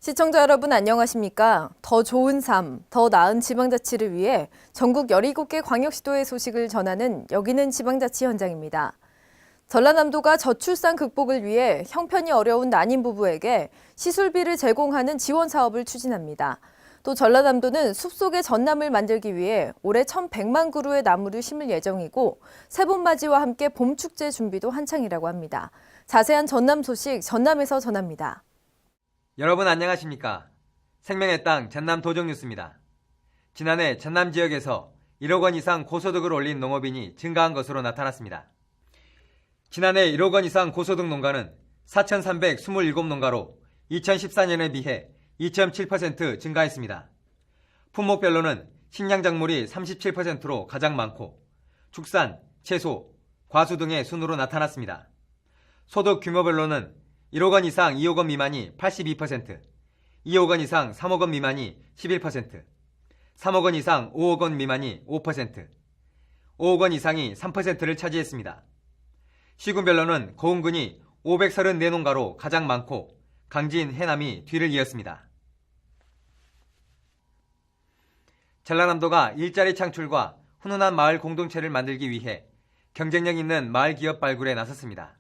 시청자 여러분 안녕하십니까? 더 좋은 삶, 더 나은 지방자치를 위해 전국 17개 광역시도의 소식을 전하는 여기는 지방자치 현장입니다. 전라남도가 저출산 극복을 위해 형편이 어려운 난임 부부에게 시술비를 제공하는 지원 사업을 추진합니다. 또 전라남도는 숲속의 전남을 만들기 위해 올해 1,100만 그루의 나무를 심을 예정이고 새봄맞이와 함께 봄축제 준비도 한창이라고 합니다. 자세한 전남 소식 전남에서 전합니다. 여러분 안녕하십니까? 생명의 땅 전남 도정뉴스입니다. 지난해 전남 지역에서 1억 원 이상 고소득을 올린 농업인이 증가한 것으로 나타났습니다. 지난해 1억 원 이상 고소득 농가는 4,327농가로 2014년에 비해 2.7% 증가했습니다. 품목별로는 식량작물이 37%로 가장 많고 축산, 채소, 과수 등의 순으로 나타났습니다. 소득 규모별로는 1억 원 이상 2억 원 미만이 82%, 2억 원 이상 3억 원 미만이 11%, 3억 원 이상 5억 원 미만이 5%, 5억 원 이상이 3%를 차지했습니다. 시군별로는 고흥군이 534농가로 가장 많고 강진, 해남이 뒤를 이었습니다. 전라남도가 일자리 창출과 훈훈한 마을 공동체를 만들기 위해 경쟁력 있는 마을 기업 발굴에 나섰습니다.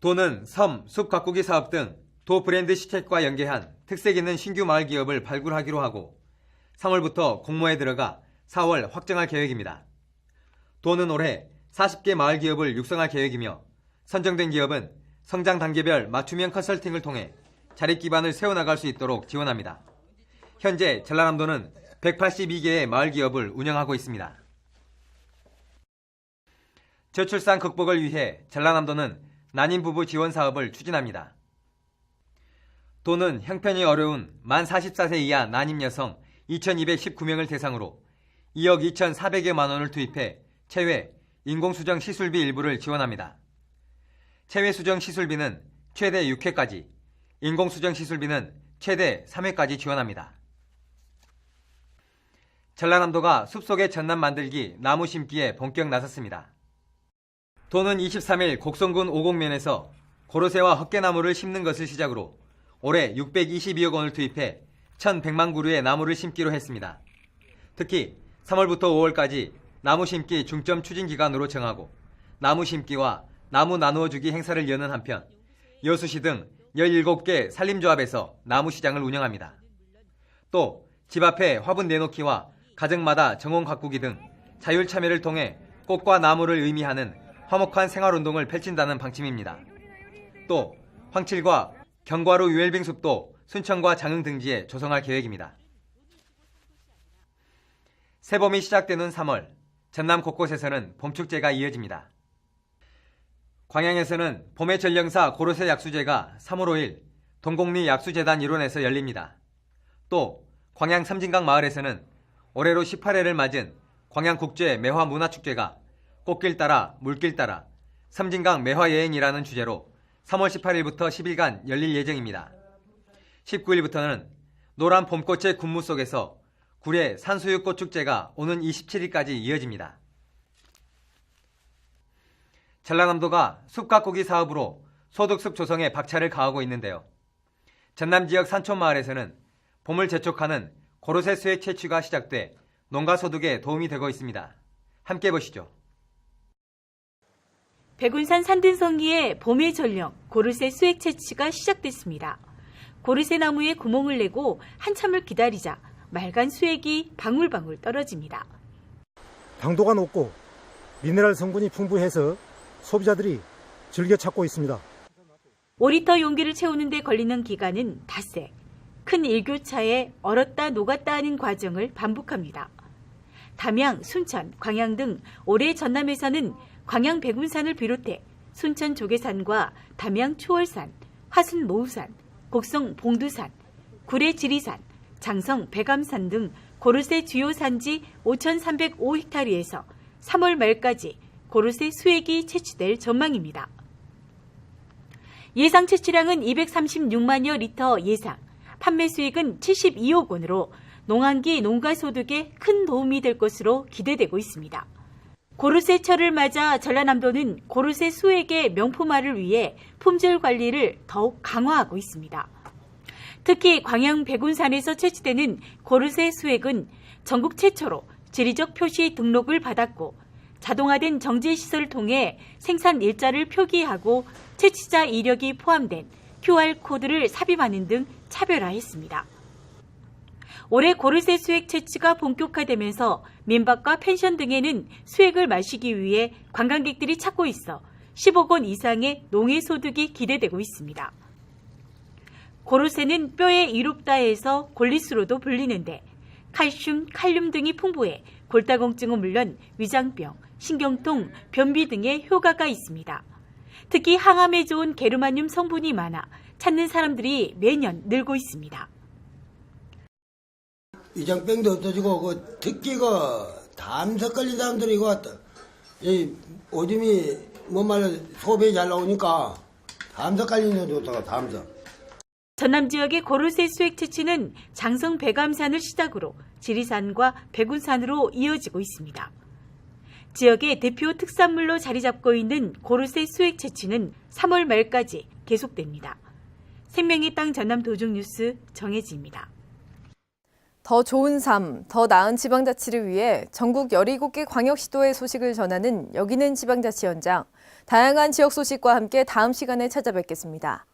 도는 섬, 숲 가꾸기 사업 등 도 브랜드 시책과 연계한 특색 있는 신규 마을 기업을 발굴하기로 하고 3월부터 공모에 들어가 4월 확정할 계획입니다. 도는 올해 40개 마을 기업을 육성할 계획이며 선정된 기업은 성장 단계별 맞춤형 컨설팅을 통해 자립 기반을 세워나갈 수 있도록 지원합니다. 현재 전라남도는 182개의 마을 기업을 운영하고 있습니다. 저출산 극복을 위해 전라남도는 난임 부부 지원 사업을 추진합니다. 도는 형편이 어려운 만 44세 이하 난임 여성 2,219명을 대상으로 2억 2,400여만 원을 투입해 체외, 인공수정 시술비 일부를 지원합니다. 체외 수정 시술비는 최대 6회까지, 인공수정 시술비는 최대 3회까지 지원합니다. 전라남도가 숲속의 전남 만들기 나무 심기에 본격 나섰습니다. 도는 23일 곡성군 오곡면에서 고로쇠와 헛개나무를 심는 것을 시작으로 올해 622억 원을 투입해 1,100만 그루의 나무를 심기로 했습니다. 특히 3월부터 5월까지 나무 심기 중점 추진 기간으로 정하고 나무 심기와 나무 나누어주기 행사를 여는 한편 여수시 등 17개 산림조합에서 나무 시장을 운영합니다. 또 집 앞에 화분 내놓기와 가정마다 정원 가꾸기 등 자율 참여를 통해 꽃과 나무를 의미하는 화목한 생활운동을 펼친다는 방침입니다. 또 황칠과 경과루 유엘빙숲도 순천과 장흥 등지에 조성할 계획입니다. 새봄이 시작되는 3월, 전남 곳곳에서는 봄축제가 이어집니다. 광양에서는 봄의 전령사 고로쇠 약수제가 3월 5일 동곡리 약수재단 일원에서 열립니다. 또 광양 섬진강 마을에서는 올해로 18회를 맞은 광양국제 매화문화축제가 꽃길 따라 물길 따라 섬진강 매화여행이라는 주제로 3월 18일부터 10일간 열릴 예정입니다. 19일부터는 노란 봄꽃의 군무 속에서 구례 산수유꽃축제가 오는 27일까지 이어집니다. 전라남도가 숲가꾸기 사업으로 소득숲 조성에 박차를 가하고 있는데요. 전남 지역 산촌마을에서는 봄을 재촉하는 고로쇠 수액 채취가 시작돼 농가 소득에 도움이 되고 있습니다. 함께 보시죠. 백운산 산등성리의 봄의 전령 고르쇠 수액 채취가 시작됐습니다. 고르쇠 나무에 구멍을 내고 한참을 기다리자 맑은 수액이 방울방울 떨어집니다. 당도가 높고 미네랄 성분이 풍부해서 소비자들이 즐겨 찾고 있습니다. 5리터 용기를 채우는 데 걸리는 기간은 닷새. 큰 일교차에 얼었다 녹았다 하는 과정을 반복합니다. 담양, 순천, 광양 등 올해 전남에서는 광양 백운산을 비롯해 순천 조계산과 담양 초월산, 화순 모우산, 곡성 봉두산, 구례 지리산, 장성 백암산 등 고르쇠 주요 산지 5,305헥타르에서 3월 말까지 고르쇠 수액이 채취될 전망입니다. 예상 채취량은 236만여 리터 예상, 판매 수익은 72억 원으로 농한기 농가 소득에 큰 도움이 될 것으로 기대되고 있습니다. 고르쇠철을 맞아 전라남도는 고르쇠 수액의 명품화를 위해 품질 관리를 더욱 강화하고 있습니다. 특히 광양 백운산에서 채취되는 고르쇠 수액은 전국 최초로 지리적 표시 등록을 받았고 자동화된 정제시설을 통해 생산 일자를 표기하고 채취자 이력이 포함된 QR코드를 삽입하는 등 차별화했습니다. 올해 고르쇠 수액 채취가 본격화되면서 민박과 펜션 등에는 수액을 마시기 위해 관광객들이 찾고 있어 10억 원 이상의 농해소득이 기대되고 있습니다. 고르쇠는 뼈에 이롭다 해서 골리수로도 불리는데 칼슘, 칼륨 등이 풍부해 골다공증은 물론 위장병, 신경통, 변비 등의 효과가 있습니다. 특히 항암에 좋은 게르마늄 성분이 많아 찾는 사람들이 매년 늘고 있습니다. 위장병도 없어지고 그 특기가 담석 걸린 사람들이 이거 이 오줌이 뭐말로 소변이 잘 나오니까 담석 걸리는 게 좋다고 담석. 전남 지역의 고르쇠 수액 채취는 장성 백암산을 시작으로 지리산과 백운산으로 이어지고 있습니다. 지역의 대표 특산물로 자리 잡고 있는 고르쇠 수액 채취는 3월 말까지 계속됩니다. 생명의 땅 전남 도중뉴스 정혜지입니다. 더 좋은 삶, 더 나은 지방자치를 위해 전국 17개 광역시도의 소식을 전하는 여기는 지방자치 현장. 다양한 지역 소식과 함께 다음 시간에 찾아뵙겠습니다.